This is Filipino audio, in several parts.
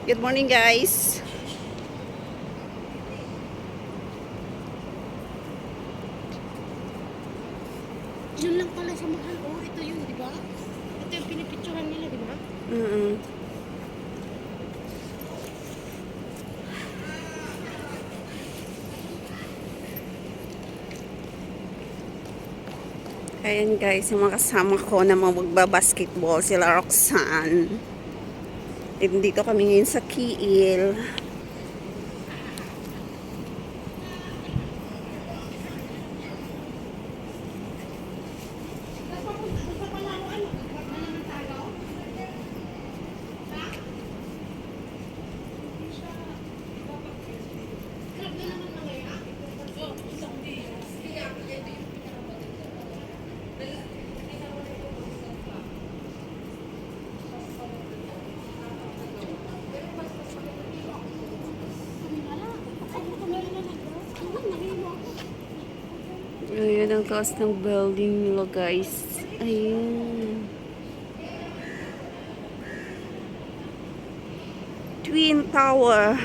Good morning, guys. Yun lang pala sa mahal. Oh, ito yun, di ba? Ito yung pinipicturan nila, di ba? Ayan, guys, yung mga kasama ko na magbabasketball, sila Roxanne. Dito kami ngayon sa Kiil. Ayan ang taas ng building nila, guys. Ayan. Twin Tower.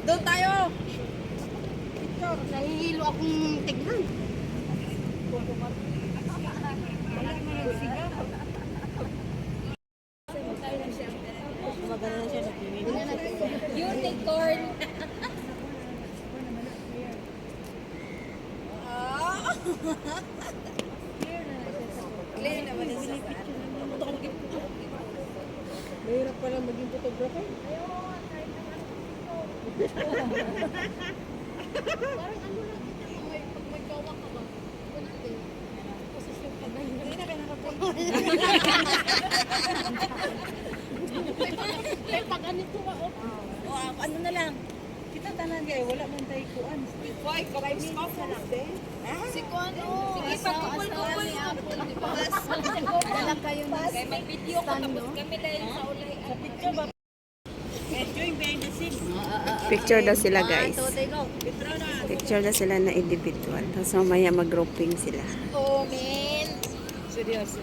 Doon tayo! Nahihilo akong tignan. Unicorn! Clear naman yung mahirap pala maging photographer. Parang ano lang kita pag may kawak ka ba? Posisyon ka ba? Hindi na kinakapag. May pag-anito ba? Ano na lang? Kita tanan kaya wala man tayo kuan. Why? Kapos ka lang din? Si kuan o. Sige, pagkupul-kupul. Dala kayo na. Kaya mag-video ko tapos kami dahil sa ulay. Sa picture ba? Enjoying behind the scenes. Picture daw sila, guys. Picture daw sila na individual. Tapos mamaya mag-grouping sila. Oh, man. Seryoso.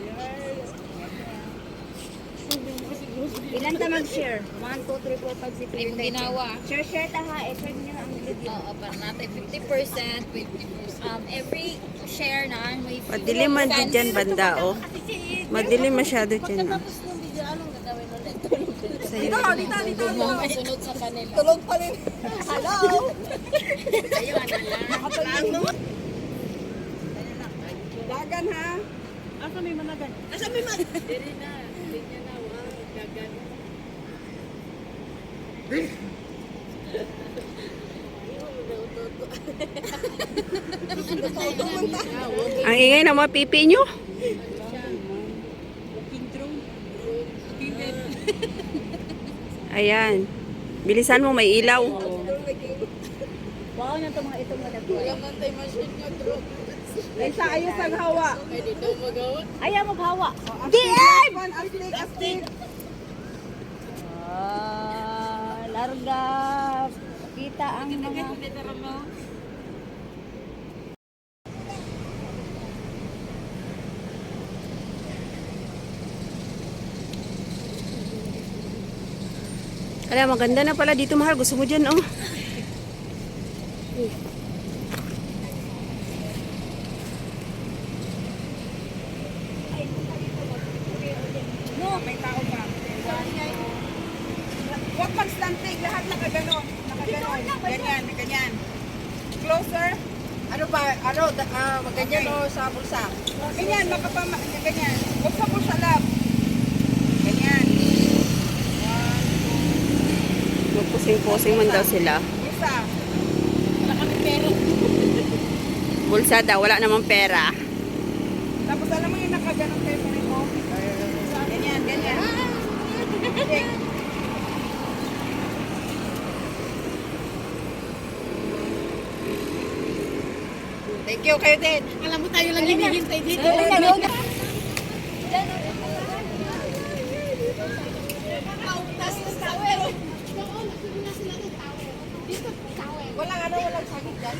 Ilan ta mag-share? 1, 2, 3, 4, 5, 6, 7, 8. Ay, kung ginawa. Share ta ha. I-share niyo ang video. Oo, para natin 50%, 50%. Every share na may Madilim man din dyan, banda, oh. Madilim masyado dyan, oh. Tapos ng video, anong gagawin ulit? Dito. Sunod sa kanila. Tulog pa rin. Hello? Ayun, ano lang. Dagan ha? Asa may managan? Asa may man? Dili na. Hindi niya na. Gagan. Ang ingay ng mga pipi nyo. Ayan. Bilisan mo, may ilaw. Wow na ito mga itong madagpo. Wala man tayo machine nga, bro. Ay sa ayos ang hawa. Pwede daw magawa. Ayaw maghawa. DM! Astig. Larga. Kita ang mga... Ala, maganda na pala dito, mahal. Gusto mo dyan, oh. No, may tao pa. Huwag mag-stunting. Lahat nakaganon. Ganyan. Closer. Ano ba? Ano, ganyan o sa bulsa? Ganyan, ganyan. Huwag sa bulsa lang. Ganyan. Magpusing-pusing man daw sila. Bulsa. Wala kami pera. Bulsa daw, wala namang pera. Tapos alam mo yung nakaganong kayo pa rin mo? Ganyan, ganyan. Okay. Thank you kayo din. Alam mo tayo lang hinihintay dito. Walang ano, walang sagit dyan.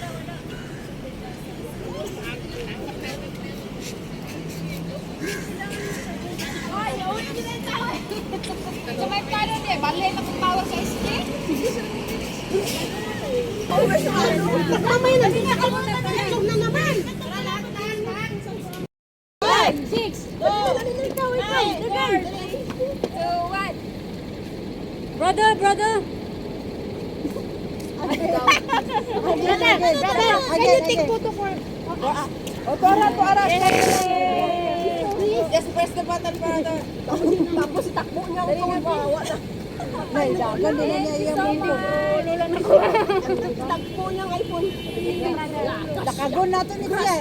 So may plano niya, balay na kung power sa stick. Mamay na din ako na naman. 5, 6, go! 5, 4, 3, 2, 1. Brother! Brother, can you take photo for us? To aras. Just press the button, brother. Tapos takbo niya ako bawa na. May dagan din niya yung takbo niyang iPhone. Lakagon nato ni Kuya.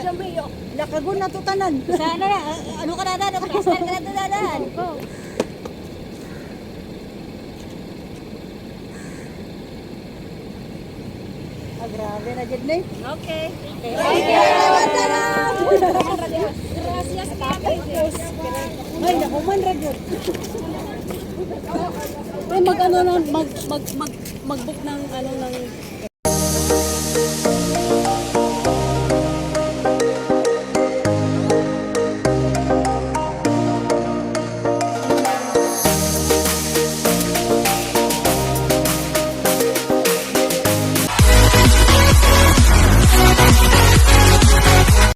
Lakagon nato tanan. Sana na, ano ka na dadan? Plaster ka na dadan. Grabe na jud ni. Okay. Gracias, Ay, nakuman ra jud. Ay, mag-ano lang, mag-book ng, ano, ng